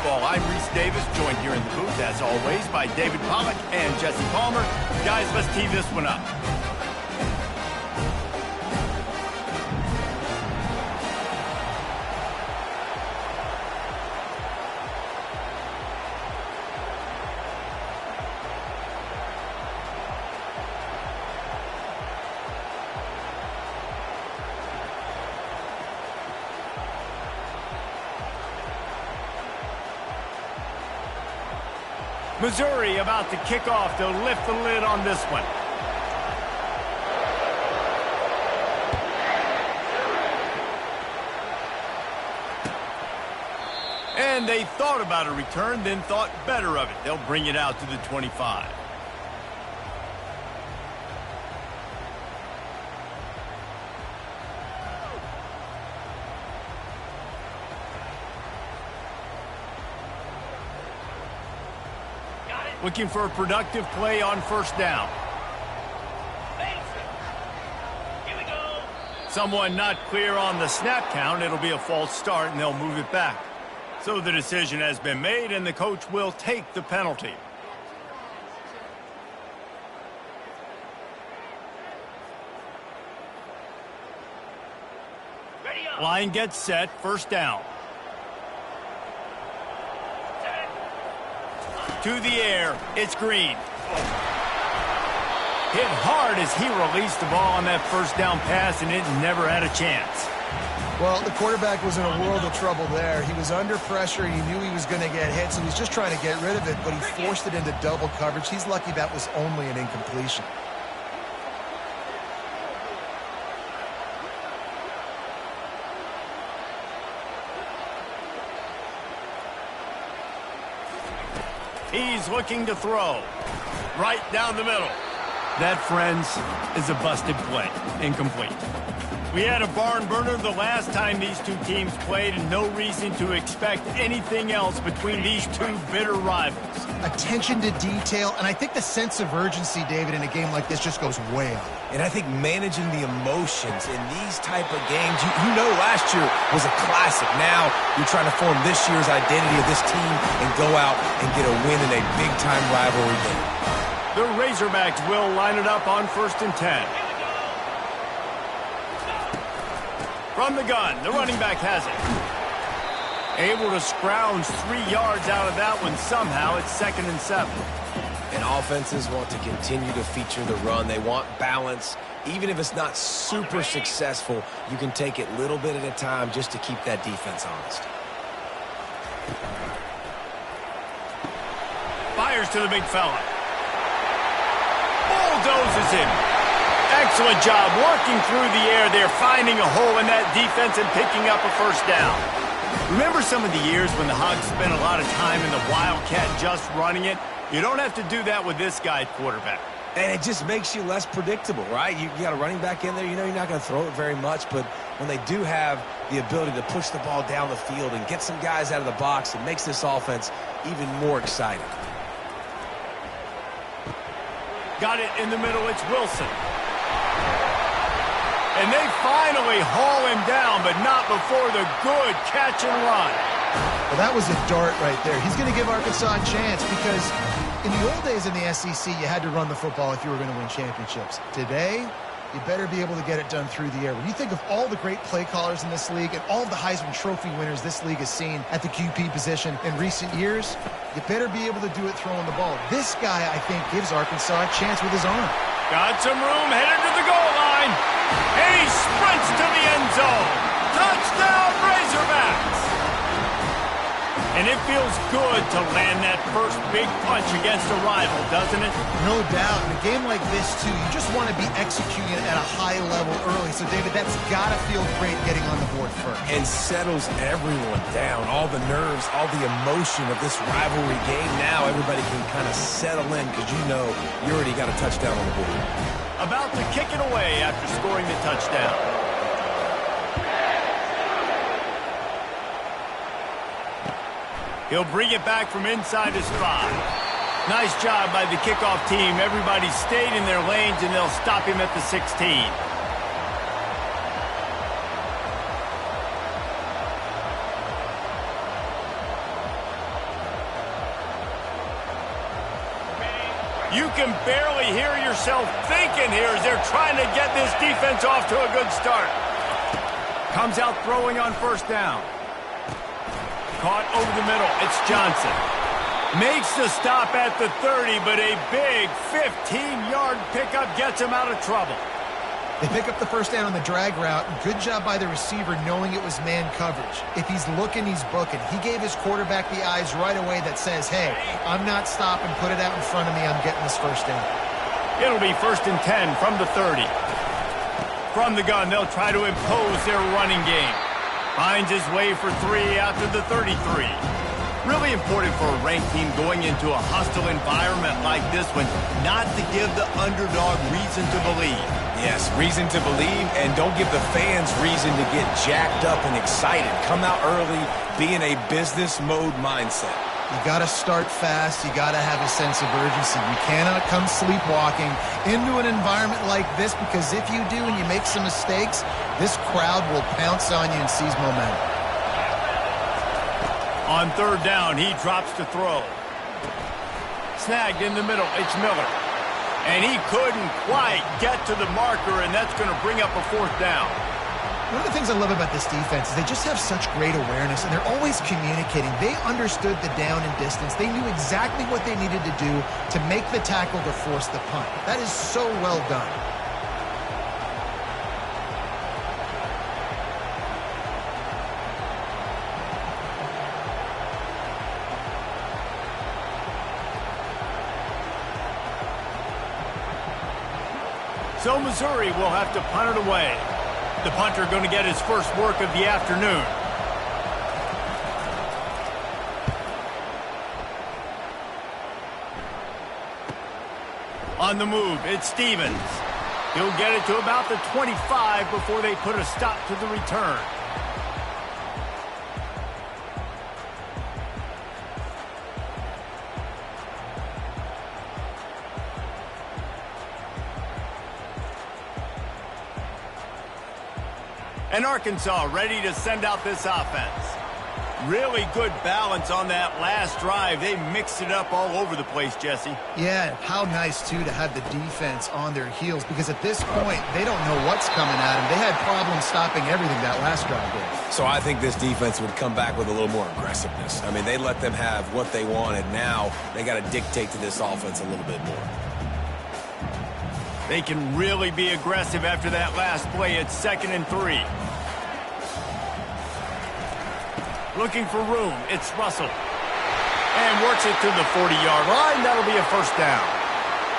football. I'm Reese Davis, joined here in the booth, as always, by David Pollack and Jesse Palmer. Guys, let's tee this one up. Missouri about to kick off. They'll lift the lid on this one. And they thought about a return, then thought better of it. They'll bring it out to the 25. Looking for a productive play on first down. Here we go. Someone not clear on the snap count. It'll be a false start, and they'll move it back. So the decision has been made, and the coach will take the penalty. Line gets set. First down. To the air, it's Green. Hit hard as he released the ball on that first down pass, and it never had a chance. Well, the quarterback was in a world of trouble there. He was under pressure. He knew he was going to get hit, so he was just trying to get rid of it, but he forced it into double coverage. He's lucky that was only an incompletion. He's looking to throw. Right down the middle. That, friends, is a busted play. Incomplete. We had a barn burner the last time these two teams played, and no reason to expect anything else between these two bitter rivals. Attention to detail, and I think the sense of urgency, David, in a game like this just goes way up. And I think managing the emotions in these type of games, you know last year was a classic. Now you're trying to form this year's identity of this team and go out and get a win in a big-time rivalry game. The Razorbacks will line it up on 1st and 10. From the gun, the running back has it. Able to scrounge 3 yards out of that one somehow. It's 2nd and 7. And offenses want to continue to feature the run. They want balance. Even if it's not super successful, you can take it little bit at a time just to keep that defense honest. Fires to the big fella. Bulldozes him. Excellent job working through the air there, finding a hole in that defense and picking up a first down. Remember some of the years when the Hogs spent a lot of time in the Wildcat just running it? You don't have to do that with this guy at quarterback. And it just makes you less predictable, right? You got a running back in there. You know you're not going to throw it very much, but when they do have the ability to push the ball down the field and get some guys out of the box, it makes this offense even more exciting. Got it in the middle. It's Wilson. And they finally haul him down, but not before the good catch and run. Well, that was a dart right there. He's going to give Arkansas a chance because in the old days in the SEC, you had to run the football if you were going to win championships. Today, you better be able to get it done through the air. When you think of all the great play callers in this league and all of the Heisman Trophy winners this league has seen at the QP position in recent years, you better be able to do it throwing the ball. This guy, I think, gives Arkansas a chance with his arm. Got some room, headed to the goal line. And he sprints to the end zone. Touchdown, Razorbacks! And it feels good to land that first big punch against a rival, doesn't it? No doubt. In a game like this, too, you just want to be executing it at a high level early. So, David, that's got to feel great getting on the board first. And settles everyone down. All the nerves, all the emotion of this rivalry game. Now everybody can kind of settle in because you know you already got a touchdown on the board. About to kick it away after scoring the touchdown. He'll bring it back from inside his 5. Nice job by the kickoff team. Everybody stayed in their lanes, and they'll stop him at the 16. You can barely hear yourself thinking here as they're trying to get this defense off to a good start. Comes out throwing on first down. Caught over the middle. It's Johnson. Makes the stop at the 30, but a big 15-yard pickup gets him out of trouble. They pick up the first down on the drag route. Good job by the receiver knowing it was man coverage. If he's looking, he's booking. He gave his quarterback the eyes right away that says, hey, I'm not stopping. Put it out in front of me. I'm getting this first down. It'll be 1st and 10 from the 30. From the gun, they'll try to impose their running game. Finds his way for 3 after the 33. Really important for a ranked team going into a hostile environment like this one, not to give the underdog reason to believe. Yes, reason to believe, and don't give the fans reason to get jacked up and excited. Come out early, be in a business mode mindset. You got to start fast. You got to have a sense of urgency. You cannot come sleepwalking into an environment like this, because if you do and you make some mistakes, this crowd will pounce on you and seize momentum. On 3rd down, he drops to throw. Snagged in the middle, it's Miller. And he couldn't quite get to the marker, and that's going to bring up a 4th down. One of the things I love about this defense is they just have such great awareness, and they're always communicating. They understood the down and distance. They knew exactly what they needed to do to make the tackle to force the punt. That is so well done. So Missouri will have to punt it away. The punter going to get his first work of the afternoon. On the move, it's Stevens. He'll get it to about the 25 before they put a stop to the return. And Arkansas ready to send out this offense. Really good balance on that last drive. They mixed it up all over the place, Jesse. Yeah, how nice, too, to have the defense on their heels, because at this point, they don't know what's coming at them. They had problems stopping everything that last drive did. So I think this defense would come back with a little more aggressiveness. I mean, they let them have what they wanted. Now they got to dictate to this offense a little bit more. They can really be aggressive after that last play. It's 2nd and 3. Looking for room. It's Russell. And works it to the 40-yard line. That'll be a first down.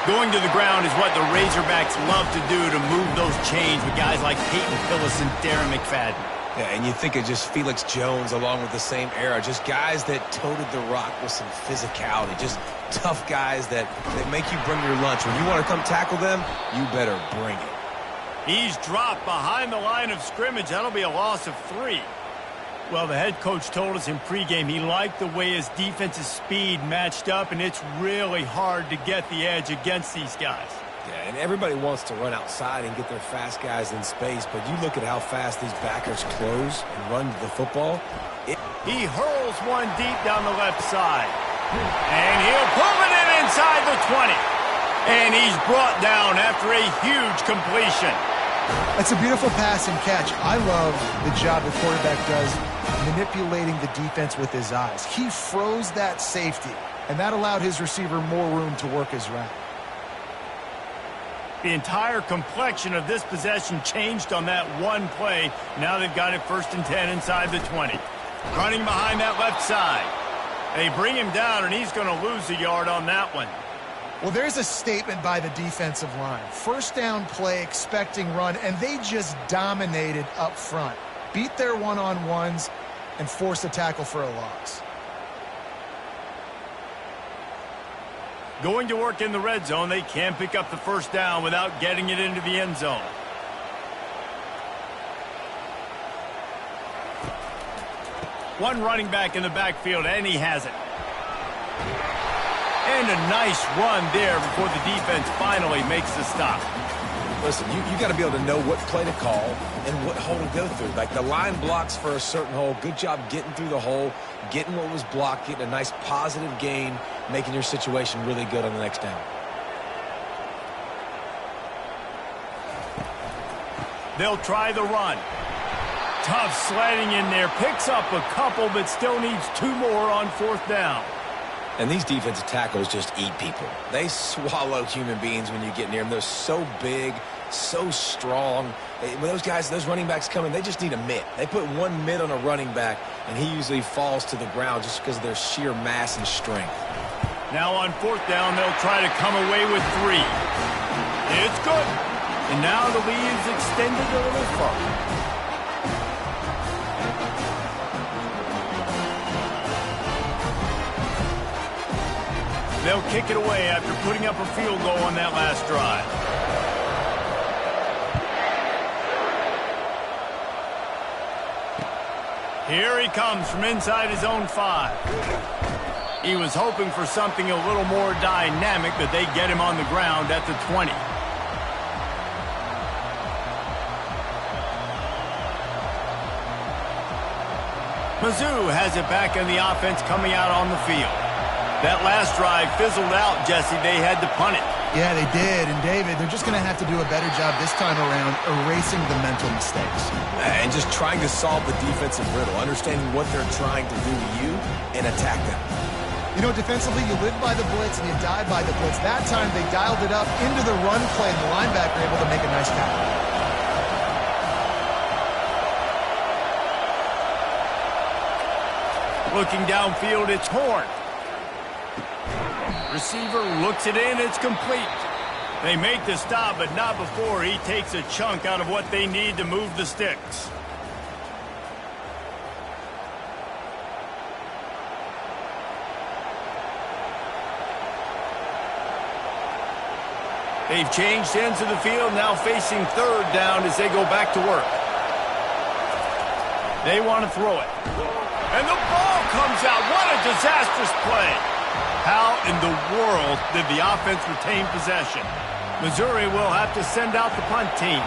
Going to the ground is what the Razorbacks love to do, to move those chains with guys like Peyton Phillips and Darren McFadden. Yeah, and you think of just Felix Jones along with the same era. Just guys that toted the rock with some physicality. Just tough guys that make you bring your lunch. When you want to come tackle them, you better bring it. He's dropped behind the line of scrimmage. That'll be a loss of 3. Well, the head coach told us in pregame he liked the way his defense's speed matched up, and it's really hard to get the edge against these guys. Yeah, and everybody wants to run outside and get their fast guys in space, but you look at how fast these backers close and run to the football. He hurls one deep down the left side. And he'll pull it in inside the 20. And he's brought down after a huge completion. That's a beautiful pass and catch. I love the job the quarterback does manipulating the defense with his eyes. He froze that safety, and that allowed his receiver more room to work his route. The entire complexion of this possession changed on that one play. Now they've got it 1st and 10 inside the 20. Running behind that left side. They bring him down, and he's going to lose a yard on that one. Well, there's a statement by the defensive line. First down play, expecting run, and they just dominated up front. Beat their one-on-ones and forced a tackle for a loss. Going to work in the red zone. They can't pick up the first down without getting it into the end zone. One running back in the backfield, and he has it. And a nice run there before the defense finally makes the stop. Listen, you got to be able to know what play to call and what hole to go through. Like the line blocks for a certain hole. Good job getting through the hole, getting what was blocked, getting a nice positive gain, making your situation really good on the next down. They'll try the run. Tough sledding in there. Picks up a couple, but still needs 2 more on 4th down. And these defensive tackles just eat people. They swallow human beings when you get near them. They're so big, so strong. When those guys, those running backs come in, they just need a mitt. They put 1 mitt on a running back, and he usually falls to the ground just because of their sheer mass and strength. Now on 4th down, they'll try to come away with 3. It's good. And now the lead is extended a little further. They'll kick it away after putting up a field goal on that last drive. Here he comes from inside his own 5. He was hoping for something a little more dynamic, but they get him on the ground at the 20. Mizzou has it back in the offense coming out on the field. That last drive fizzled out, Jesse. They had to punt it. Yeah, they did. And, David, they're just going to have to do a better job this time around erasing the mental mistakes. And just trying to solve the defensive riddle, understanding what they're trying to do to you and attack them. You know, defensively, you live by the blitz and you die by the blitz. That time, they dialed it up into the run play, and the linebacker able to make a nice tackle. Looking downfield, it's Horn. Receiver looks it in, it's complete. They make the stop, but not before he takes a chunk out of what they need to move the sticks. They've changed ends of the field, now facing 3rd down as they go back to work. They want to throw it. And the ball comes out. What a disastrous play. How in the world did the offense retain possession? Missouri will have to send out the punt team.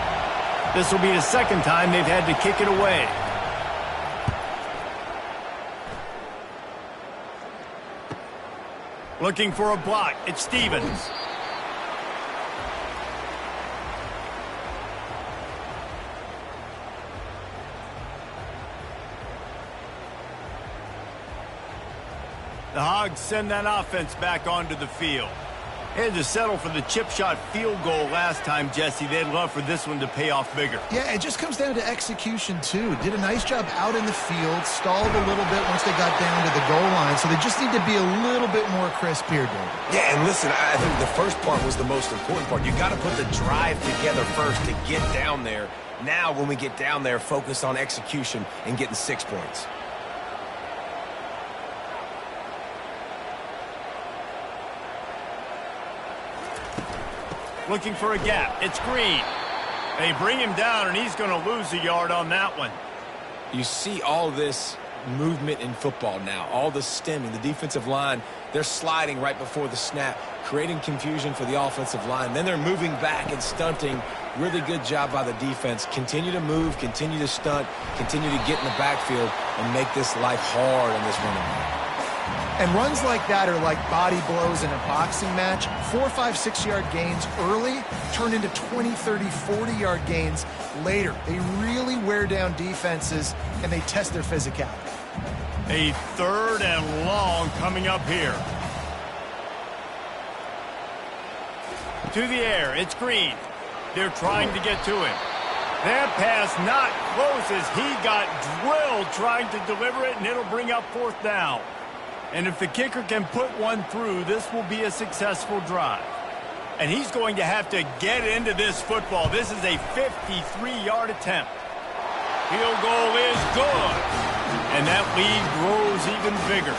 This will be the 2nd time they've had to kick it away. Looking for a block. It's Stevens. The Hogs send that offense back onto the field. They had to settle for the chip shot field goal last time, Jesse. They'd love for this one to pay off bigger. Yeah, it just comes down to execution, too. Did a nice job out in the field, stalled a little bit once they got down to the goal line, so they just need to be a little bit more crisp here, David. Yeah, and listen, I think the first part was the most important part. You got to put the drive together first to get down there. Now, when we get down there, focus on execution and getting 6 points. Looking for a gap. It's Green. They bring him down, and he's going to lose a yard on that one. You see all this movement in football now, all the stemming, the defensive line, they're sliding right before the snap, creating confusion for the offensive line. Then they're moving back and stunting. Really good job by the defense. Continue to move, continue to stunt, continue to get in the backfield, and make this life hard on this running back. And runs like that are like body blows in a boxing match. 4, 5, 6-yard gains early turn into 20, 30, 40-yard gains later. They really wear down defenses, and they test their physicality. A 3rd and long coming up here. To the air, it's Green. They're trying to get to him. That pass not close as he got drilled trying to deliver it, and it'll bring up 4th down. And if the kicker can put one through, this will be a successful drive. And he's going to have to get into this football. This is a 53-yard attempt. Field goal is good. And that lead grows even bigger.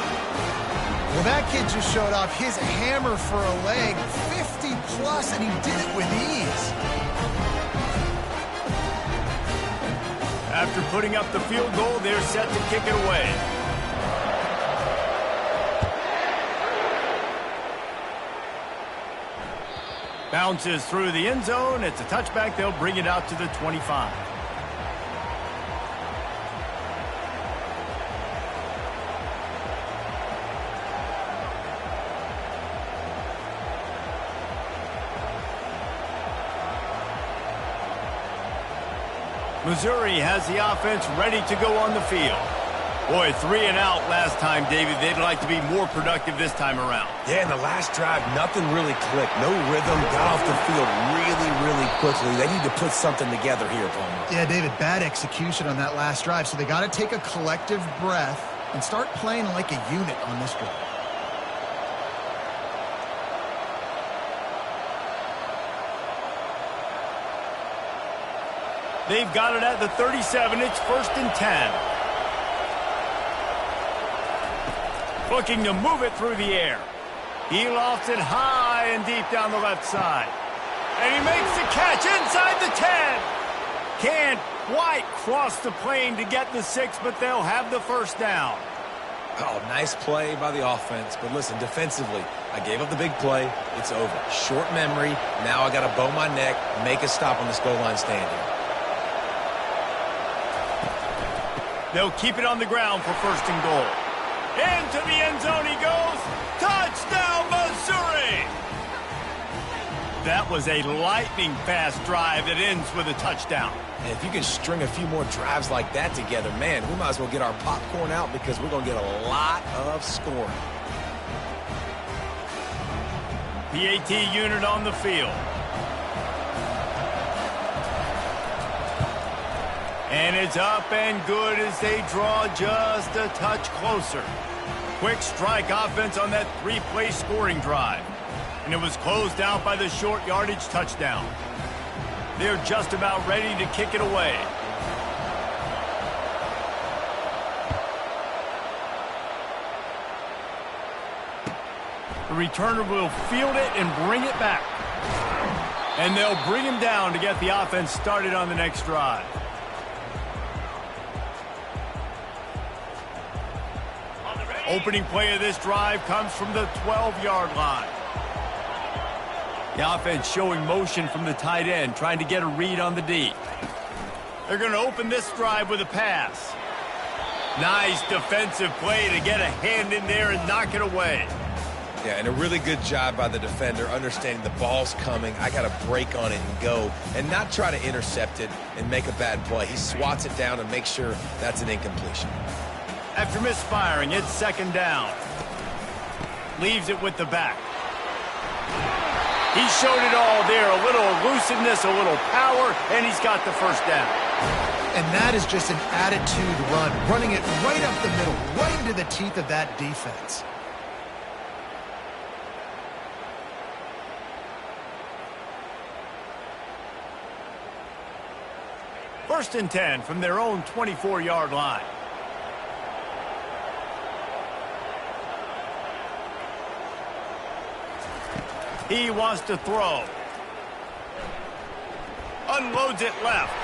Well, that kid just showed off his hammer for a leg, 50-plus, and he did it with ease. After putting up the field goal, they're set to kick it away. Bounces through the end zone. It's a touchback. They'll bring it out to the 25. Missouri has the offense ready to go on the field. Boy, 3 and out last time, David. They'd like to be more productive this time around. Yeah, in the last drive, nothing really clicked. No rhythm, got off the field really quickly. They need to put something together here, Palmer. Yeah, David, bad execution on that last drive. So they got to take a collective breath and start playing like a unit on this drive. They've got it at the 37. It's 1st and 10. Looking to move it through the air. He lofts it high and deep down the left side. And he makes the catch inside the 10. Can't quite cross the plane to get the 6, but they'll have the first down. Oh, nice play by the offense. But listen, defensively, I gave up the big play. It's over. Short memory. Now I got to bow my neck, make a stop on this goal line stand here. They'll keep it on the ground for 1st and goal. Into the end zone he goes. Touchdown, Missouri! That was a lightning-fast drive that ends with a touchdown. And if you can string a few more drives like that together, man, we might as well get our popcorn out because we're going to get a lot of scoring. PAT unit on the field. And it's up and good as they draw just a touch closer. Quick strike offense on that 3-play scoring drive. And it was closed out by the short yardage touchdown. They're just about ready to kick it away. The returner will field it and bring it back. And they'll bring him down to get the offense started on the next drive. Opening play of this drive comes from the 12-yard line. The offense showing motion from the tight end, trying to get a read on the D. They're going to open this drive with a pass. Nice defensive play to get a hand in there and knock it away. Yeah, and a really good job by the defender understanding the ball's coming. I got to break on it and go and not try to intercept it and make a bad play. He swats it down and makes sure that's an incompletion. After misfiring, it's 2nd down. Leaves it with the back. He showed it all there. A little elusiveness, a little power, and he's got the first down. And that is just an attitude run, running it right up the middle, right into the teeth of that defense. First and 10 from their own 24-yard line. He wants to throw. Unloads it left.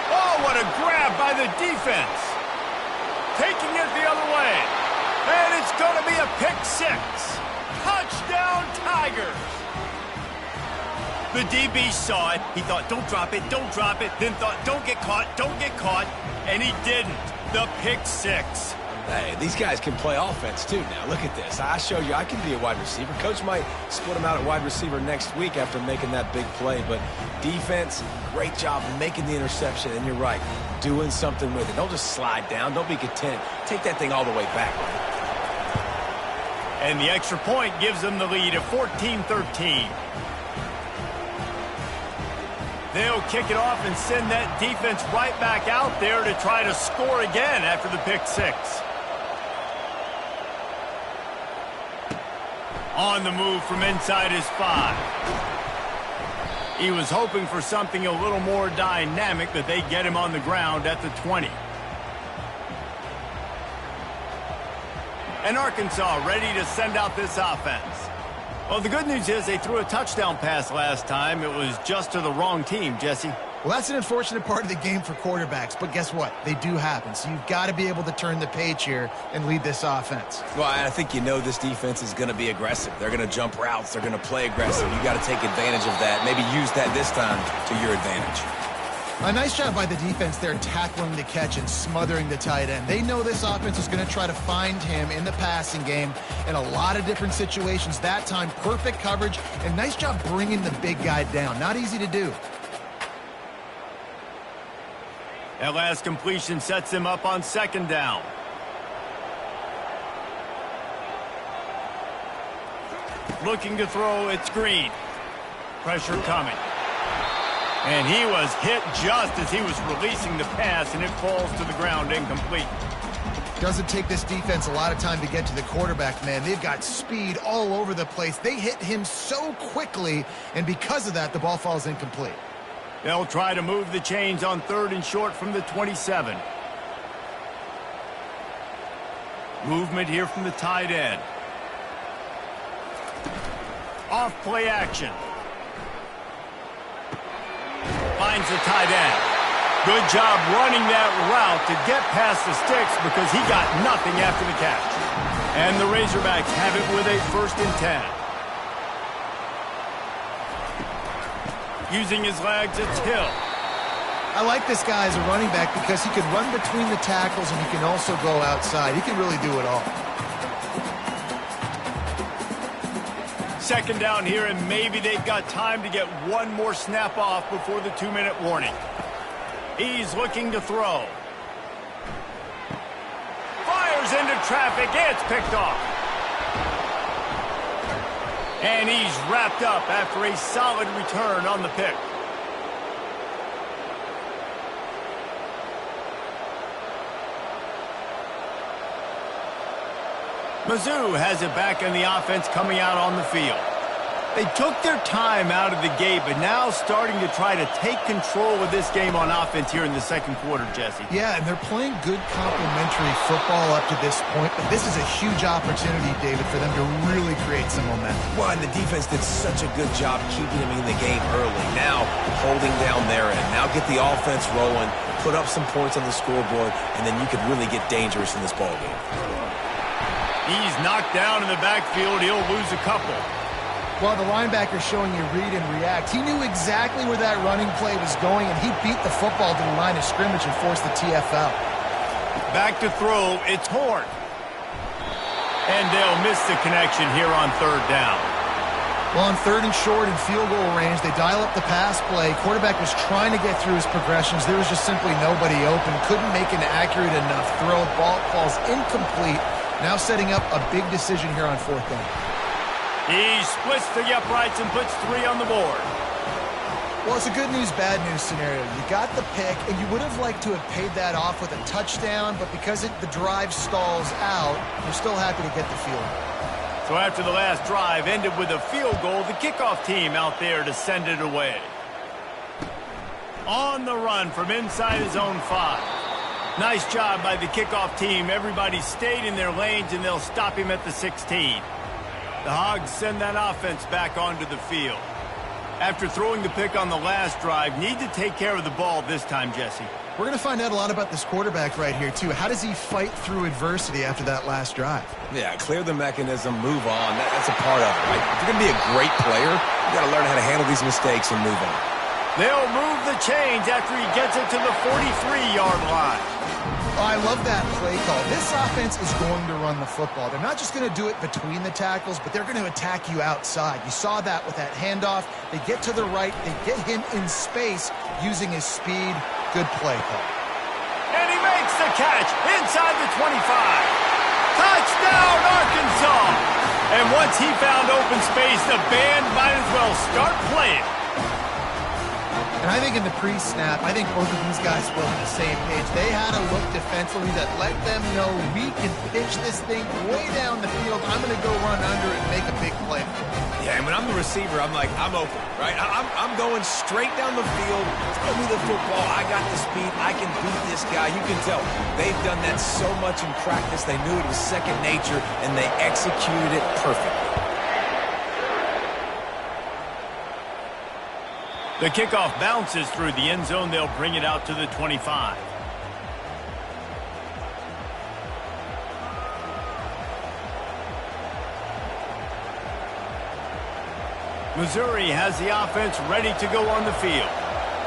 Oh, what a grab by the defense. Taking it the other way. And it's going to be a pick 6. Touchdown, Tigers. The DB saw it. He thought, don't drop it, don't drop it. Then thought, don't get caught. And he didn't. The pick 6. Hey, these guys can play offense, too. Now, look at this. I showed you I can be a wide receiver. Coach might split him out at wide receiver next week after making that big play. But defense, great job making the interception. And you're right, doing something with it. Don't just slide down. Don't be content. Take that thing all the way back. And the extra point gives them the lead at 14-13. They'll kick it off and send that defense right back out there to try to score again after the pick 6. On the move from inside his 5. He was hoping for something a little more dynamic, but they get him on the ground at the 20. And Arkansas ready to send out this offense. Well, the good news is they threw a touchdown pass last time. It was just to the wrong team, Jesse. Well, that's an unfortunate part of the game for quarterbacks, but guess what? They do happen, so you've got to be able to turn the page here and lead this offense. Well, I think you know this defense is going to be aggressive. They're going to jump routes. They're going to play aggressive. You got to take advantage of that. Maybe use that this time to your advantage. A nice job by the defense there tackling the catch and smothering the tight end. They know this offense is going to try to find him in the passing game in a lot of different situations. That time, perfect coverage, and nice job bringing the big guy down. Not easy to do. That last completion sets him up on second down. Looking to throw, it's Green. Pressure coming. And he was hit just as he was releasing the pass, and it falls to the ground incomplete. Doesn't take this defense a lot of time to get to the quarterback, man. They've got speed all over the place. They hit him so quickly, and because of that, the ball falls incomplete. They'll try to move the chains on 3rd and short from the 27. Movement here from the tight end. Off play action. Finds the tight end. Good job running that route to get past the sticks because he got nothing after the catch. And the Razorbacks have it with a 1st and 10. Using his legs, it's Hill. I like this guy as a running back because he can run between the tackles and he can also go outside. He can really do it all. 2nd down here, and maybe they've got time to get one more snap off before the 2-minute warning. He's looking to throw. Fires into traffic. It's picked off. And he's wrapped up after a solid return on the pick. Mizzou has it back in the offense coming out on the field. They took their time out of the gate, but now starting to try to take control of this game on offense here in the 2nd quarter, Jesse. Yeah, and they're playing good complementary football up to this point, but this is a huge opportunity, David, for them to really create some momentum. Well, and the defense did such a good job keeping them in the game early. Now, holding down their end. Now get the offense rolling, put up some points on the scoreboard, and then you could really get dangerous in this ballgame. He's knocked down in the backfield. He'll lose a couple. Well, the linebacker's showing you read and react. He knew exactly where that running play was going, and he beat the football to the line of scrimmage and forced the TFL. Back to throw, it's Horn. And they'll miss the connection here on 3rd down. Well, on 3rd and short and field goal range, they dial up the pass play. Quarterback was trying to get through his progressions. There was just simply nobody open. Couldn't make an accurate enough throw. Ball falls incomplete. Now setting up a big decision here on 4th down. He splits the uprights and puts 3 on the board. Well, it's a good news, bad news scenario. You got the pick, and you would have liked to have paid that off with a touchdown, but because the drive stalls out, you're still happy to get the field goal. So after the last drive ended with a field goal, the kickoff team out there to send it away. On the run from inside his own 5. Nice job by the kickoff team. Everybody stayed in their lanes, and they'll stop him at the 16. The Hogs send that offense back onto the field. After throwing the pick on the last drive, need to take care of the ball this time, Jesse. We're going to find out a lot about this quarterback right here, too. How does he fight through adversity after that last drive? Yeah, clear the mechanism, move on. That's a part of it, right? If you're going to be a great player, you got to learn how to handle these mistakes and move on. They'll move the chains after he gets it to the 43-yard line. Oh, I love that play call. This offense is going to run the football. They're not just going to do it between the tackles, but they're going to attack you outside. You saw that with that handoff. They get to the right. They get him in space using his speed. Good play call. And he makes the catch inside the 25. Touchdown, Arkansas! And once he found open space, the band might as well start playing. And I think in the pre-snap, I think both of these guys were on the same page. They had a look defensively that let them know we can pitch this thing way down the field. I'm going to go run under and make a big play. Yeah, and when I'm the receiver, I'm like, I'm open, right? I'm going straight down the field. Throw me the football. I got the speed. I can beat this guy. You can tell they've done that so much in practice. They knew it was second nature, and they executed it perfectly. The kickoff bounces through the end zone. They'll bring it out to the 25. Missouri has the offense ready to go on the field.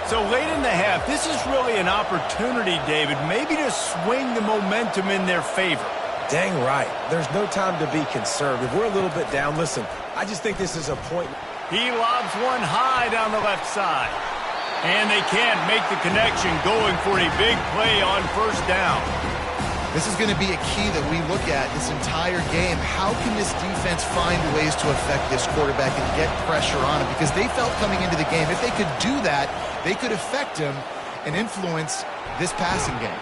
So late in the half, this is really an opportunity, David, maybe to swing the momentum in their favor. Dang right. There's no time to be conservative. We're a little bit down. Listen, I just think this is a point. He lobs one high down the left side. And they can't make the connection, going for a big play on first down. This is going to be a key that we look at this entire game. How can this defense find ways to affect this quarterback and get pressure on him? Because they felt coming into the game, if they could do that, they could affect him and influence this passing game.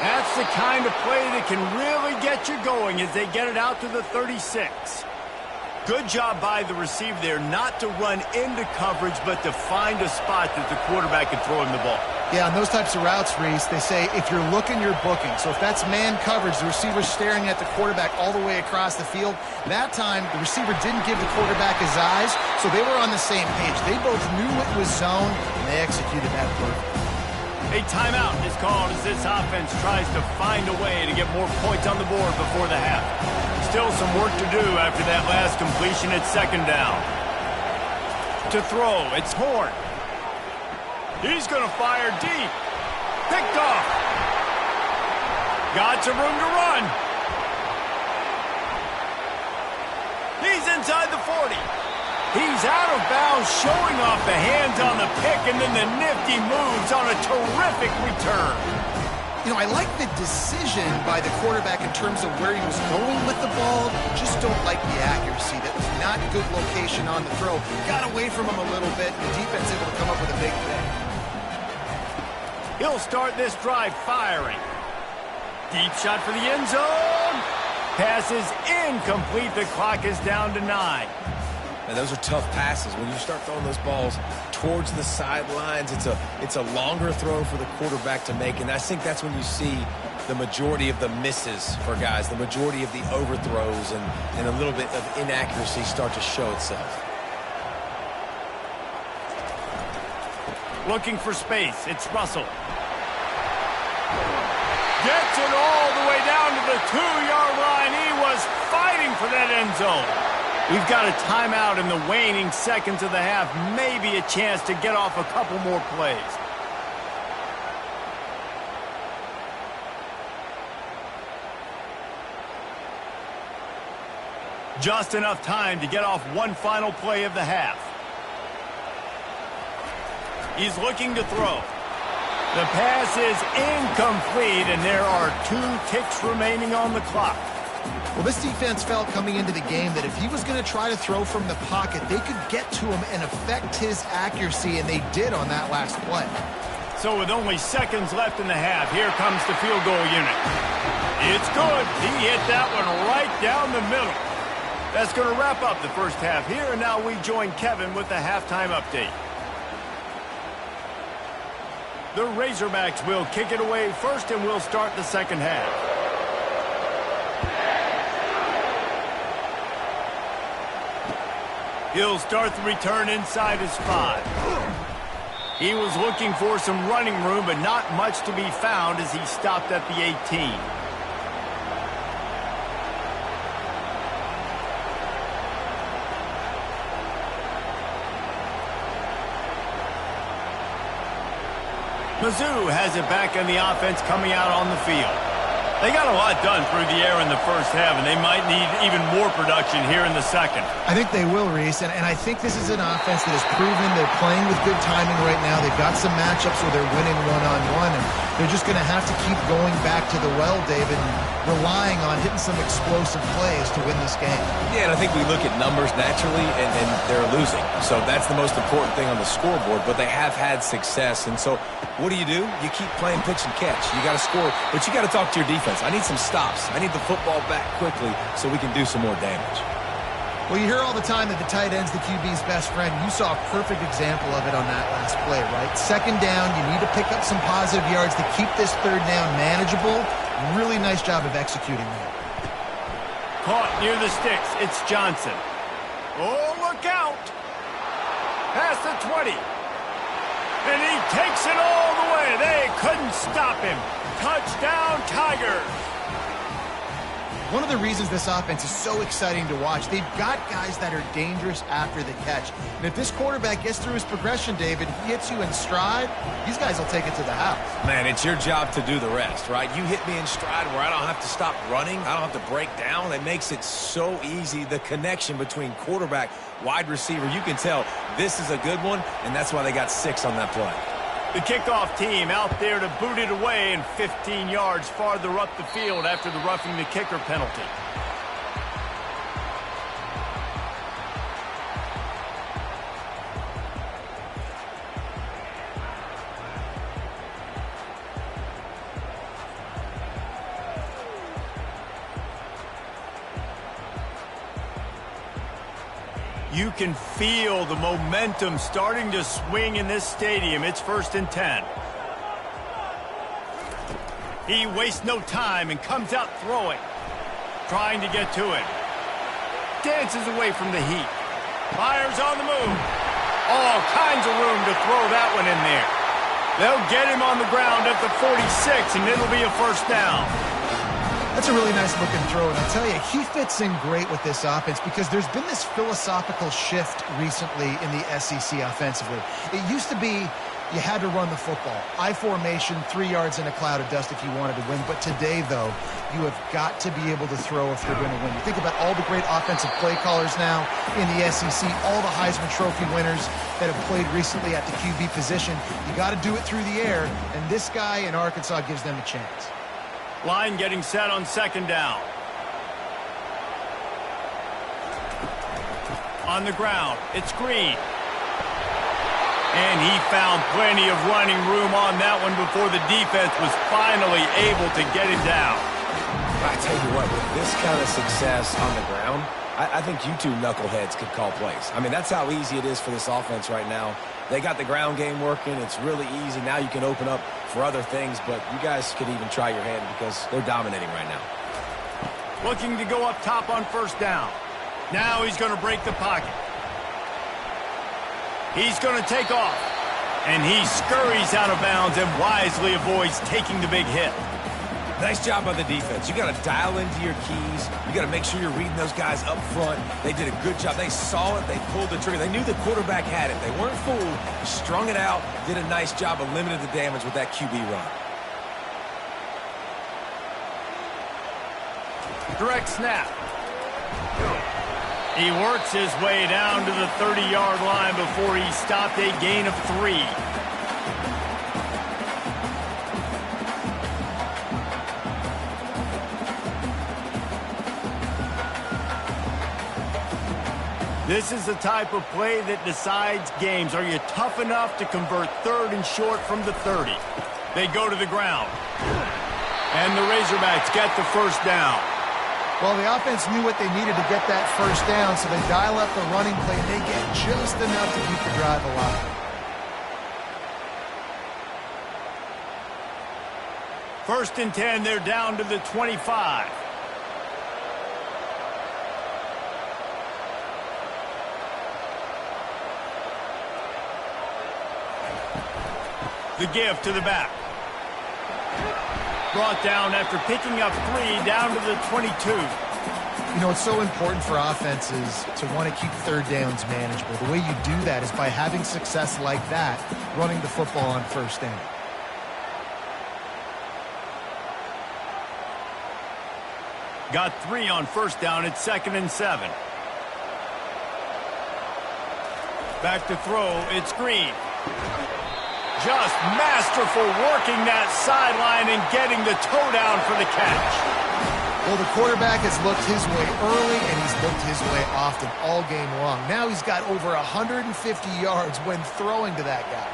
That's the kind of play that can really get you going as they get it out to the 36. Good job by the receiver there not to run into coverage, but to find a spot that the quarterback can throw him the ball. Yeah, on those types of routes, Reese, they say if you're looking, you're booking. So if that's man coverage, the receiver's staring at the quarterback all the way across the field. That time, the receiver didn't give the quarterback his eyes, so they were on the same page. They both knew it was zone, and they executed that perfectly. A timeout is called as this offense tries to find a way to get more points on the board before the half. Still some work to do after that last completion at second down. To throw, it's Horn. He's going to fire deep. Picked off. Got some room to run. He's inside the 40. He's out of bounds, showing off the hands on the pick, and then the nifty moves on a terrific return. You know, I like the decision by the quarterback in terms of where he was going with the ball. Just don't like the accuracy. That was not good location on the throw. Got away from him a little bit, and the defense able to come up with a big play. He'll start this drive firing. Deep shot for the end zone. Pass is incomplete. The clock is down to 9. And those are tough passes. When you start throwing those balls towards the sidelines, it's a longer throw for the quarterback to make. And I think that's when you see the majority of the misses for guys, the majority of the overthrows and a little bit of inaccuracy start to show itself. Looking for space. It's Russell. Gets it all the way down to the 2-yard line. He was fighting for that end zone. We've got a timeout in the waning seconds of the half. Maybe a chance to get off a couple more plays. Just enough time to get off one final play of the half. He's looking to throw. The pass is incomplete, and there are 2 ticks remaining on the clock. Well, this defense felt coming into the game that if he was going to try to throw from the pocket, they could get to him and affect his accuracy, and they did on that last play. So with only seconds left in the half, here comes the field goal unit. It's good. He hit that one right down the middle. That's going to wrap up the first half here, and now we join Kevin with the halftime update. The Razorbacks will kick it away first, and we'll start the second half. He'll start the return inside his 5. He was looking for some running room, but not much to be found as he stopped at the 18. Mizzou has it back in the offense coming out on the field. They got a lot done through the air in the first half, and they might need even more production here in the second. I think they will, Reese, and I think this is an offense that has proven they're playing with good timing right now. They've got some matchups where they're winning one-on-one, and they're just going to have to keep going back to the well, David, and relying on hitting some explosive plays to win this game. Yeah, and I think we look at numbers naturally, and they're losing. So that's the most important thing on the scoreboard, but they have had success. And so what do? You keep playing pitch and catch. You got to score, but you got to talk to your defense. I need some stops. I need the football back quickly so we can do some more damage. Well, you hear all the time that the tight end's the QB's best friend. You saw a perfect example of it on that last play, right? Second down, you need to pick up some positive yards to keep this third down manageable. Really nice job of executing that. Caught near the sticks. It's Johnson. Oh, look out! Past the 20. And he takes it all the way. They couldn't stop him. Touchdown, Tigers. One of the reasons this offense is so exciting to watch, they've got guys that are dangerous after the catch. And if this quarterback gets through his progression, David, he hits you in stride, these guys will take it to the house. Man, it's your job to do the rest, right? You hit me in stride where I don't have to stop running. I don't have to break down. It makes it so easy. The connection between quarterback, wide receiver, you can tell this is a good one, and that's why they got 6 on that play. The kickoff team out there to boot it away and 15 yards farther up the field after the roughing the kicker penalty. You can feel the momentum starting to swing in this stadium. It's 1st and 10. He wastes no time and comes out throwing. Trying to get to it. Dances away from the heat. Fires on the move. All kinds of room to throw that one in there. They'll get him on the ground at the 46, and it'll be a 1st down. That's a really nice looking throw, and I'll tell you, he fits in great with this offense because there's been this philosophical shift recently in the SEC offensively. It used to be you had to run the football. I formation, 3 yards in a cloud of dust if you wanted to win. But today, though, you have got to be able to throw if you're going to win. You think about all the great offensive play callers now in the SEC, all the Heisman Trophy winners that have played recently at the QB position. You got to do it through the air, and this guy in Arkansas gives them a chance. Line getting set on 2nd down. On the ground, it's Green. And he found plenty of running room on that one before the defense was finally able to get him down. I tell you what, with this kind of success on the ground, I think you two knuckleheads could call plays. I mean, that's how easy it is for this offense right now. They got the ground game working. It's really easy. Now you can open up for other things, but you guys could even try your hand because they're dominating right now. Looking to go up top on 1st down. Now he's going to break the pocket. He's going to take off. And he scurries out of bounds and wisely avoids taking the big hit. Nice job by the defense. You got to dial into your keys. You got to make sure you're reading those guys up front. They did a good job. They saw it. They pulled the trigger. They knew the quarterback had it. They weren't fooled. Strung it out. Did a nice job of limiting the damage with that QB run. Direct snap. He works his way down to the 30-yard line before he stopped a gain of 3. This is the type of play that decides games. Are you tough enough to convert 3rd and short from the 30? They go to the ground. And the Razorbacks get the 1st down. Well, the offense knew what they needed to get that 1st down, so they dial up the running play, and they get just enough to keep the drive alive. 1st and 10, they're down to the 25. The give to the back. Brought down after picking up 3 down to the 22. You know, it's so important for offenses to want to keep 3rd downs manageable. The way you do that is by having success like that, running the football on 1st down. Got 3 on 1st down at 2nd and 7. Back to throw, it's Green. Just masterful working that sideline and getting the toe down for the catch. Well, the quarterback has looked his way early, and he's looked his way often all game long. Now he's got over 150 yards when throwing to that guy.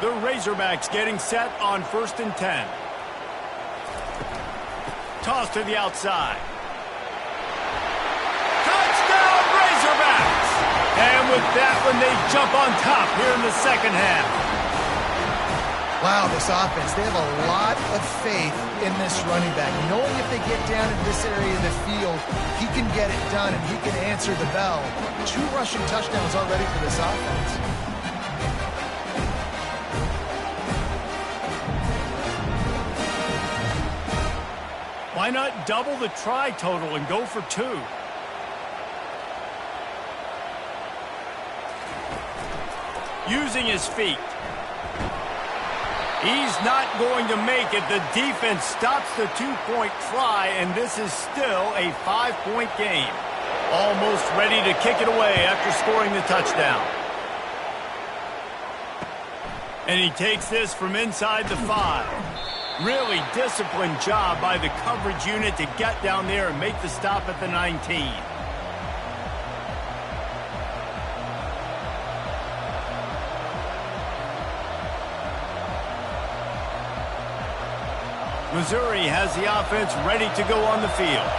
The Razorbacks getting set on 1st and 10. Toss to the outside. Touchdown, Razorbacks! And with that one, they jump on top here in the 2nd half. Wow, this offense, they have a lot of faith in this running back. Knowing if they get down in this area of the field, he can get it done and he can answer the bell. 2 rushing touchdowns already for this offense. Why not double the try total and go for 2? Using his feet. He's not going to make it. The defense stops the 2-point try, and this is still a 5-point game. Almost ready to kick it away after scoring the touchdown. And he takes this from inside the 5. Really disciplined job by the coverage unit to get down there and make the stop at the 19. Missouri has the offense ready to go on the field.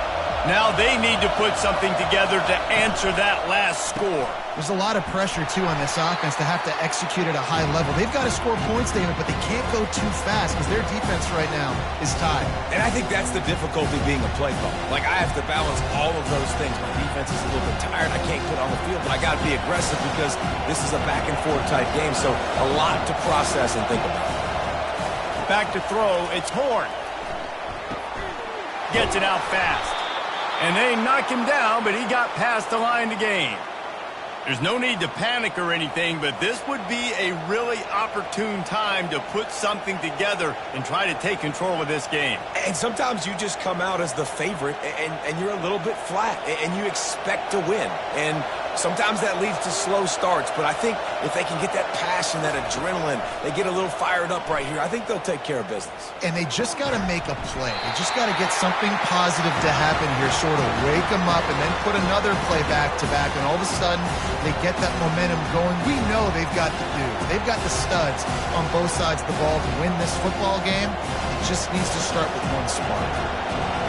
Now they need to put something together to answer that last score. There's a lot of pressure, too, on this offense to have to execute at a high level. They've got to score points, David, but they can't go too fast because their defense right now is tied. And I think that's the difficulty being a play call. Like, I have to balance all of those things. My defense is a little bit tired. I can't put on the field, but I got to be aggressive because this is a back-and-forth type game, so a lot to process and think about. Back to throw. It's Horn. Gets it out fast. And they knock him down, but he got past the line to gain. There's no need to panic or anything, but this would be a really opportune time to put something together and try to take control of this game. And sometimes you just come out as the favorite, and you're a little bit flat, and you expect to win. And sometimes that leads to slow starts, but I think if they can get that passion, that adrenaline, they get a little fired up right here, I think they'll take care of business. And they just got to make a play. They just got to get something positive to happen here, sort of wake them up, and then put another play back-to-back, and all of a sudden they get that momentum going. We know they've got the dude. They've got the studs on both sides of the ball to win this football game. It just needs to start with one spark.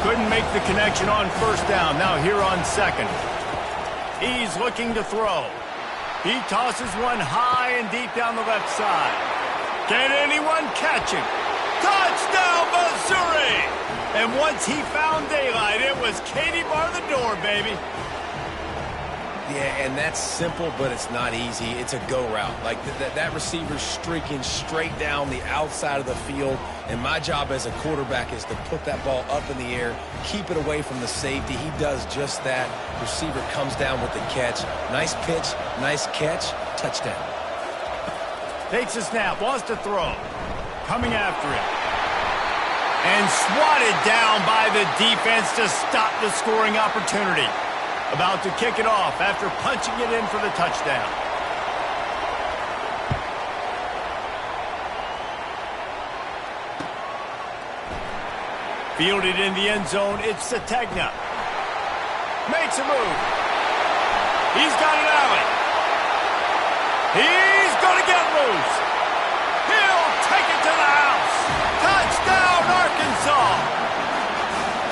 Couldn't make the connection on first down. Now here on second. He's looking to throw. He tosses one high and deep down the left side. Can anyone catch him? Touchdown, Missouri! And once he found daylight, it was Katie bar the door, baby. Yeah, and that's simple, but it's not easy. It's a go route. Like, that receiver's streaking straight down the outside of the field, and my job as a quarterback is to put that ball up in the air, keep it away from the safety. He does just that. Receiver comes down with the catch. Nice pitch, nice catch, touchdown. Takes a snap, wants to throw. Coming after it. And swatted down by the defense to stop the scoring opportunity. About to kick it off after punching it in for the touchdown. Fielded in the end zone, it's Sategna. Makes a move. He's got an alley. He's going to get loose. He'll take it to the house. Touchdown, Arkansas.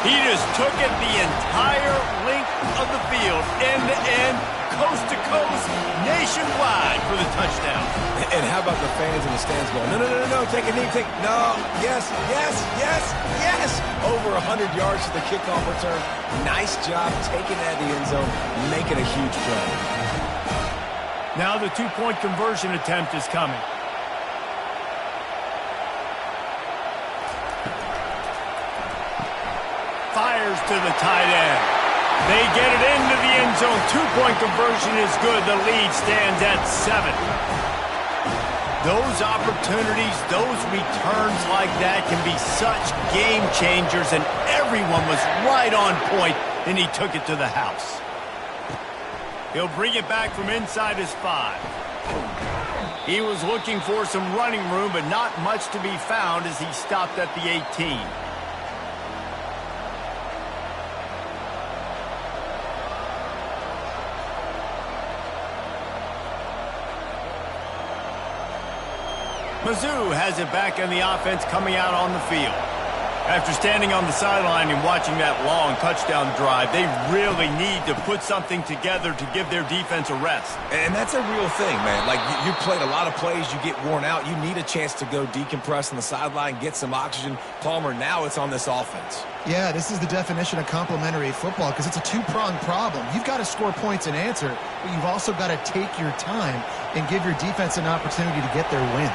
He just took it the entire length of the field, end-to-end, coast-to-coast, nationwide for the touchdown. And how about the fans in the stands going, no, take a knee, no, yes, over 100 yards to the kickoff return. Nice job taking that to the end zone, making a huge play. Now the two-point conversion attempt is coming. Fires to the tight end. They get it into the end zone. Two-point conversion is good. The lead stands at 7. Those opportunities, those returns like that can be such game changers, and everyone was right on point, and he took it to the house. He'll bring it back from inside his 5. He was looking for some running room, but not much to be found as he stopped at the 18. Mizzou has it back on the offense coming out on the field. After standing on the sideline and watching that long touchdown drive, they really need to put something together to give their defense a rest. And that's a real thing, man. Like, you played a lot of plays, you get worn out, you need a chance to go decompress on the sideline, get some oxygen. Palmer, now it's on this offense. Yeah, this is the definition of complementary football because it's a two-pronged problem. You've got to score points and answer, but you've also got to take your time and give your defense an opportunity to get their win.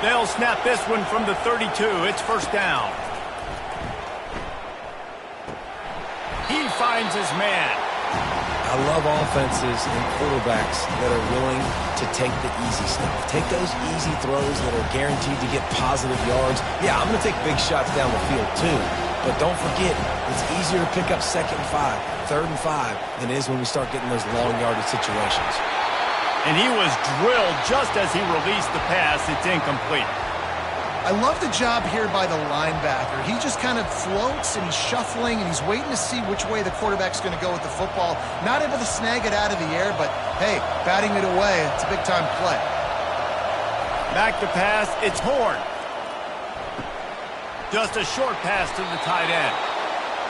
They'll snap this one from the 32. It's first down. finds his man. I love offenses and quarterbacks that are willing to take the easy stuff. Take those easy throws that are guaranteed to get positive yards. Yeah, I'm going to take big shots down the field too. But don't forget, it's easier to pick up 2nd and 5, 3rd and 5 than it is when we start getting those long yardage situations. And he was drilled just as he released the pass. It's incomplete. I love the job here by the linebacker. He just kind of floats and he's shuffling and he's waiting to see which way the quarterback's going to go with the football. Not able to snag it out of the air, but hey, batting it away, it's a big-time play. Back to pass, it's Horn. Just a short pass to the tight end.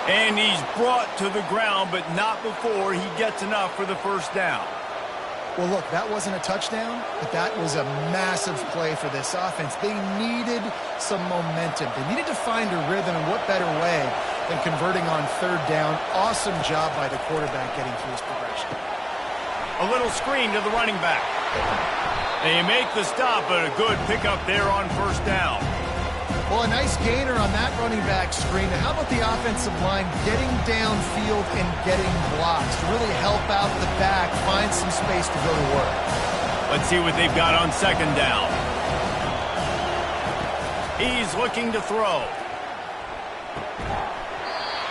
And he's brought to the ground, but not before he gets enough for the first down. Well, look, that wasn't a touchdown, but that was a massive play for this offense. They needed some momentum. They needed to find a rhythm, and what better way than converting on 3rd down. Awesome job by the quarterback getting through his progression. A little screen to the running back. They make the stop, but a good pickup there on 1st down. Well, a nice gainer on that running back screen. Now, how about the offensive line getting downfield and getting blocks to really help out the back, find some space to go to work? Let's see what they've got on 2nd down. He's looking to throw.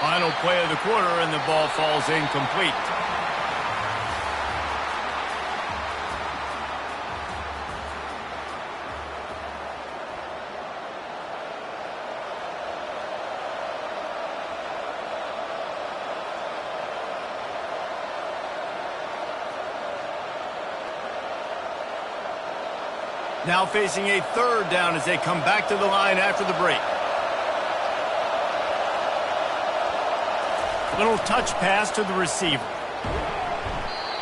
Final play of the quarter, and the ball falls incomplete. Now facing a 3rd down as they come back to the line after the break. Little touch pass to the receiver.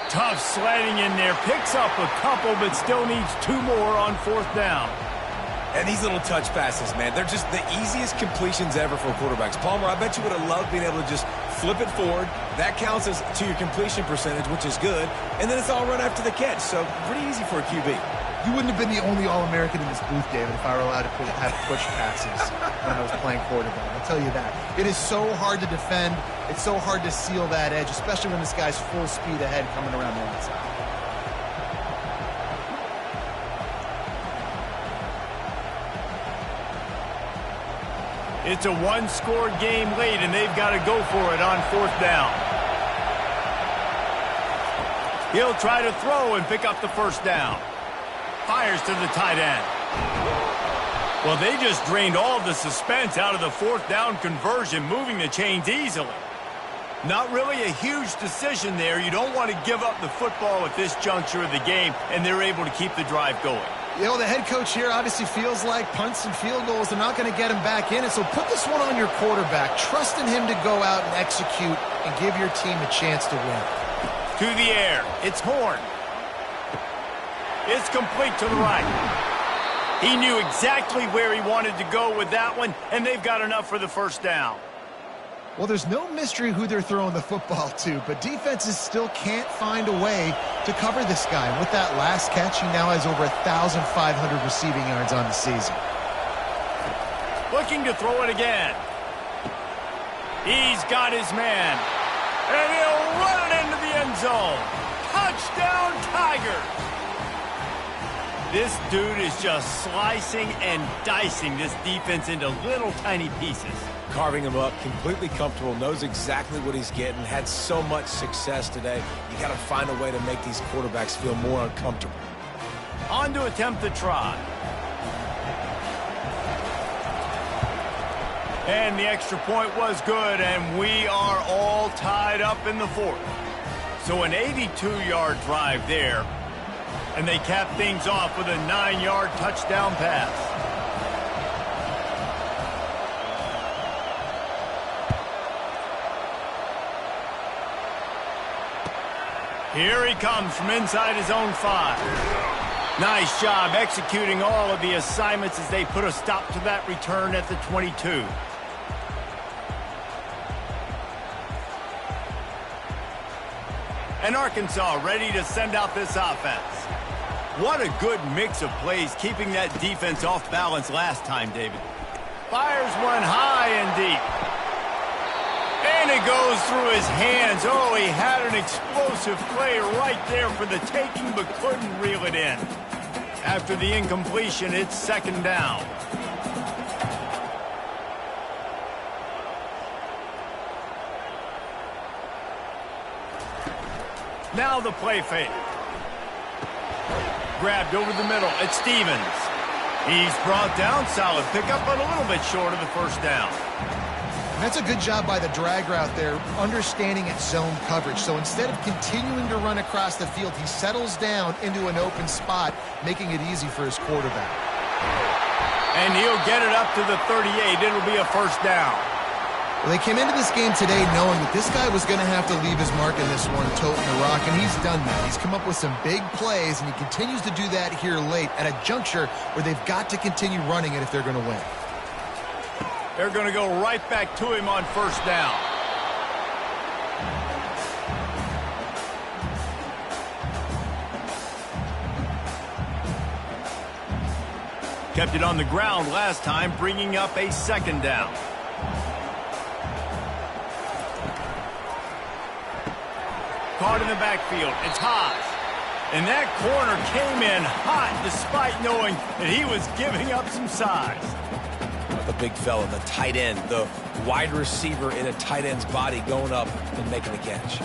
Tough sledding in there. Picks up a couple, but still needs 2 more on 4th down. And these little touch passes, man, they're just the easiest completions ever for quarterbacks. Palmer, I bet you would have loved being able to just flip it forward. That counts as to your completion percentage, which is good. And then it's all run after the catch. So pretty easy for a QB. You wouldn't have been the only All-American in this booth, David, if I were allowed to have push passes when I was playing quarterback. I'll tell you that. It is so hard to defend. It's so hard to seal that edge, especially when this guy's full speed ahead coming around the outside. It's a 1-score game late, and they've got to go for it on 4th down. He'll try to throw and pick up the 1st down. Fires to the tight end. Well, they just drained all of the suspense out of the 4th down conversion, moving the chains easily. Not really a huge decision there. You don't want to give up the football at this juncture of the game, and they're able to keep the drive going. You know, the head coach here obviously feels like punts and field goals, they're not going to get him back in it, so put this one on your quarterback. Trust in him to go out and execute and give your team a chance to win. To the air. It's Horn. It's complete to the right. He knew exactly where he wanted to go with that one, and they've got enough for the 1st down. Well, there's no mystery who they're throwing the football to, but defenses still can't find a way to cover this guy. And with that last catch, he now has over 1,500 receiving yards on the season. Looking to throw it again. He's got his man, and he'll run it into the end zone. Touchdown, Tigers! This dude is just slicing and dicing this defense into little tiny pieces. Carving him up, completely comfortable, knows exactly what he's getting, had so much success today. You got to find a way to make these quarterbacks feel more uncomfortable. On to attempt the try. And the extra point was good, and we are all tied up in the 4th. So an 82-yard drive there. And they cap things off with a 9-yard touchdown pass. Here he comes from inside his own 5. Nice job executing all of the assignments as they put a stop to that return at the 22. And Arkansas ready to send out this offense. What a good mix of plays, keeping that defense off balance last time, David. Fires one high and deep. And it goes through his hands. Oh, he had an explosive play right there for the taking, but couldn't reel it in. After the incompletion, it's second down. Now the play fake. Grabbed over the middle. It's Stevens. He's brought down. Solid pickup, but a little bit short of the first down. And that's a good job by the drag route there, understanding its zone coverage. So instead of continuing to run across the field, he settles down into an open spot, making it easy for his quarterback. And he'll get it up to the 38. It'll be a first down. Well, they came into this game today knowing that this guy was going to have to leave his mark in this one, toting the rock, and he's done that. He's come up with some big plays, and he continues to do that here late at a juncture where they've got to continue running it if they're going to win. They're going to go right back to him on first down. Kept it on the ground last time, bringing up a second down. Caught in the backfield. It's Haas. And that corner came in hot despite knowing that he was giving up some size. The big fella, the tight end, the wide receiver in a tight end's body going up and making the catch.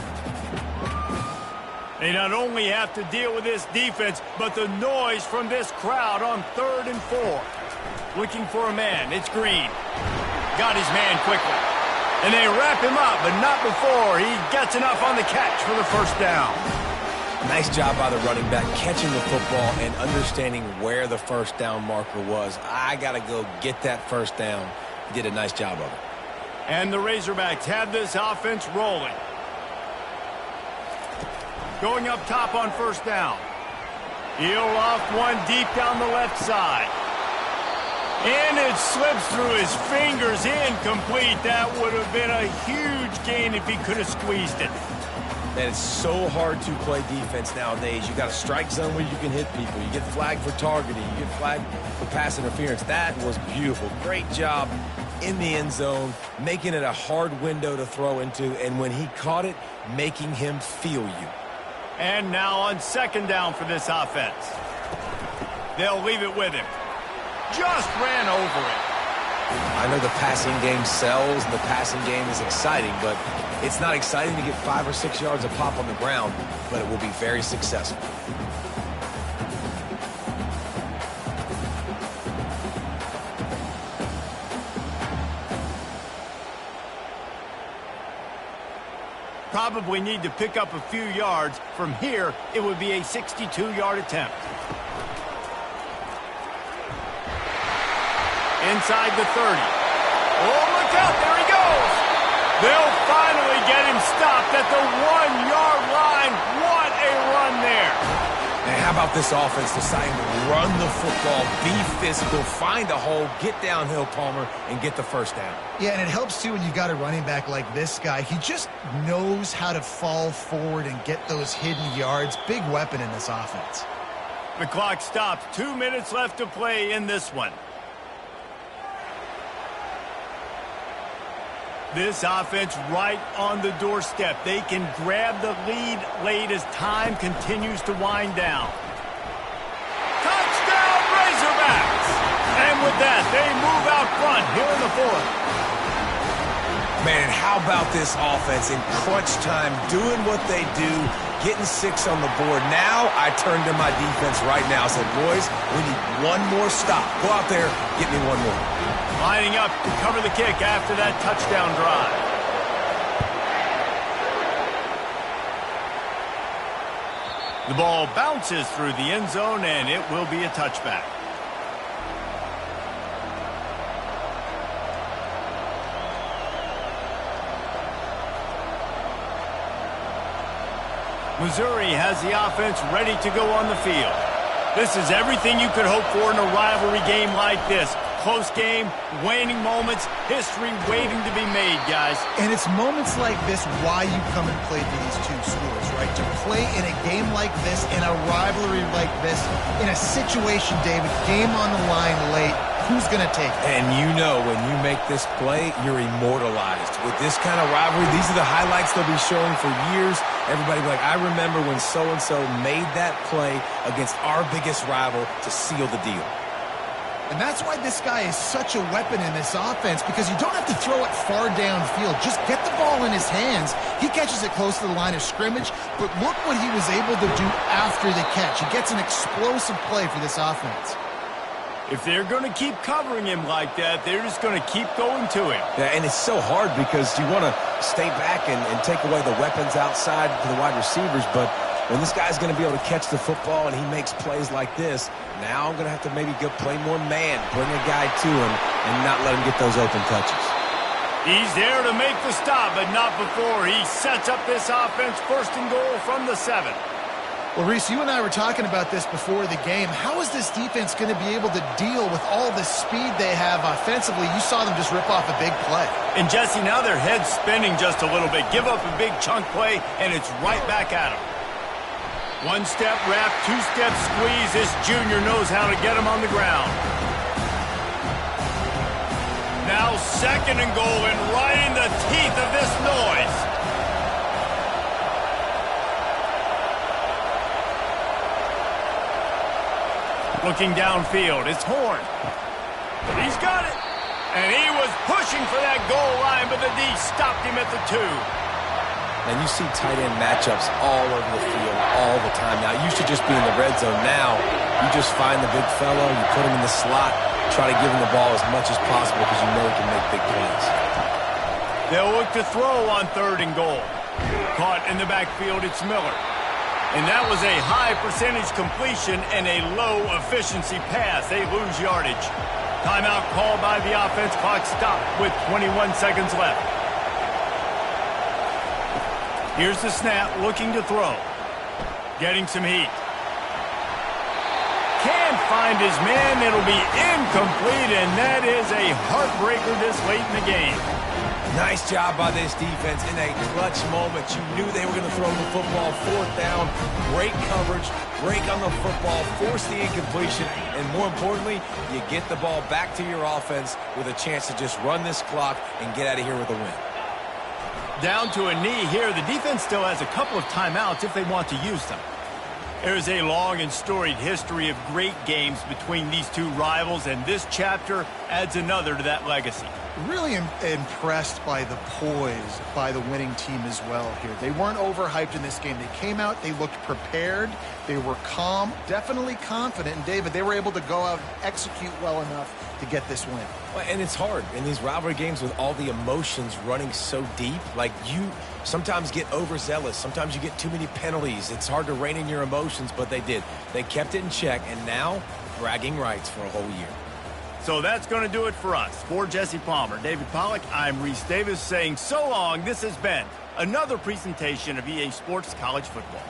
They not only have to deal with this defense, but the noise from this crowd on 3rd and 4. Looking for a man. It's Green. Got his man quickly. And they wrap him up, but not before he gets enough on the catch for the first down. Nice job by the running back catching the football and understanding where the first down marker was. I got to go get that first down. He did a nice job of it. And the Razorbacks have this offense rolling. Going up top on first down. He'll off one deep down the left side. And it slips through his fingers, incomplete. That would have been a huge gain if he could have squeezed it. Man, it's so hard to play defense nowadays. You got a strike zone where you can hit people. You get flagged for targeting. You get flagged for pass interference. That was beautiful. Great job in the end zone, making it a hard window to throw into, and when he caught it, making him feel you. And now on second down for this offense. They'll leave it with him. Just ran over it. I know the passing game sells and the passing game is exciting, but it's not exciting to get 5 or 6 yards of pop on the ground, but it will be very successful. Probably need to pick up a few yards. From here, it would be a 62-yard attempt. Inside the 30. Oh, look out, there he goes. They'll finally get him stopped at the 1-yard line. What a run there. And how about this offense deciding to run the football, be physical, find a hole, get downhill, Palmer, and get the first down. Yeah, and it helps, too, when you've got a running back like this guy. He just knows how to fall forward and get those hidden yards. Big weapon in this offense. The clock stops. 2 minutes left to play in this one. This offense right on the doorstep. They can grab the lead late as time continues to wind down. Touchdown, Razorbacks! And with that, they move out front here in the 4th. Man, how about this offense in crunch time, doing what they do, getting 6 on the board. Now I turn to my defense right now. I said, boys, we need one more stop. Go out there, get me one more. Lining up to cover the kick after that touchdown drive. The ball bounces through the end zone, and it will be a touchback. Missouri has the offense ready to go on the field. This is everything you could hope for in a rivalry game like this. Close game, waning moments, history waiting to be made, guys. And it's moments like this why you come and play for these two schools, right? To play in a game like this, in a rivalry like this, in a situation, David, game on the line late, Who's going to take it? And you know when you make this play, you're immortalized. With this kind of rivalry, these are the highlights they'll be showing for years. Everybody will be like, I remember when so-and-so made that play against our biggest rival to seal the deal. And that's why this guy is such a weapon in this offense, because you don't have to throw it far downfield. Just get the ball in his hands. He catches it close to the line of scrimmage, but look what he was able to do after the catch. He gets an explosive play for this offense. If they're going to keep covering him like that, they're just going to keep going to him. Yeah, and it's so hard because you want to stay back and take away the weapons outside for the wide receivers, but when this guy's going to be able to catch the football and he makes plays like this, now I'm going to have to maybe go play more man, bring a guy to him, and not let him get those open touches. He's there to make the stop, but not before he sets up this offense. 1st and goal from the 7. Well, Reese, you and I were talking about this before the game. How is this defense going to be able to deal with all the speed they have offensively? You saw them just rip off a big play. And, Jesse, now their head's spinning just a little bit. Give up a big chunk play, and it's right back at them. 1-step wrap, 2-step squeeze. This junior knows how to get him on the ground. Now 2nd and goal, and right in the teeth of this noise. Looking downfield, it's Horn. He's got it. And he was pushing for that goal line, but the D stopped him at the 2. And you see tight end matchups all over the field all the time. Now, it used to just be in the red zone. Now, you just find the big fellow, you put him in the slot, try to give him the ball as much as possible because you know he can make big plays. They'll look to throw on 3rd and goal. Caught in the backfield, it's Miller. And that was a high percentage completion and a low efficiency pass. They lose yardage. Timeout called by the offense. Clock stopped with 21 seconds left. Here's the snap, looking to throw. Getting some heat. Can't find his man. It'll be incomplete, and that is a heartbreaker this late in the game. Nice job by this defense in a clutch moment. You knew they were going to throw the football. 4th down, great coverage, break on the football, force the incompletion, and more importantly, you get the ball back to your offense with a chance to just run this clock and get out of here with a win. Down to a knee here. The defense still has a couple of timeouts if they want to use them. There's a long and storied history of great games between these two rivals, and this chapter adds another to that legacy. Really impressed by the poise by the winning team as well here. They weren't overhyped in this game. They came out, they looked prepared, they were calm, definitely confident. And David, they were able to go out and execute well enough to get this win. Well, and it's hard in these rivalry games with all the emotions running so deep. Like, you sometimes get overzealous. Sometimes you get too many penalties. It's hard to rein in your emotions, but they did. They kept it in check, and now bragging rights for a whole year. So that's going to do it for us. For Jesse Palmer, David Pollack, I'm Reese Davis saying so long. This has been another presentation of EA Sports College Football.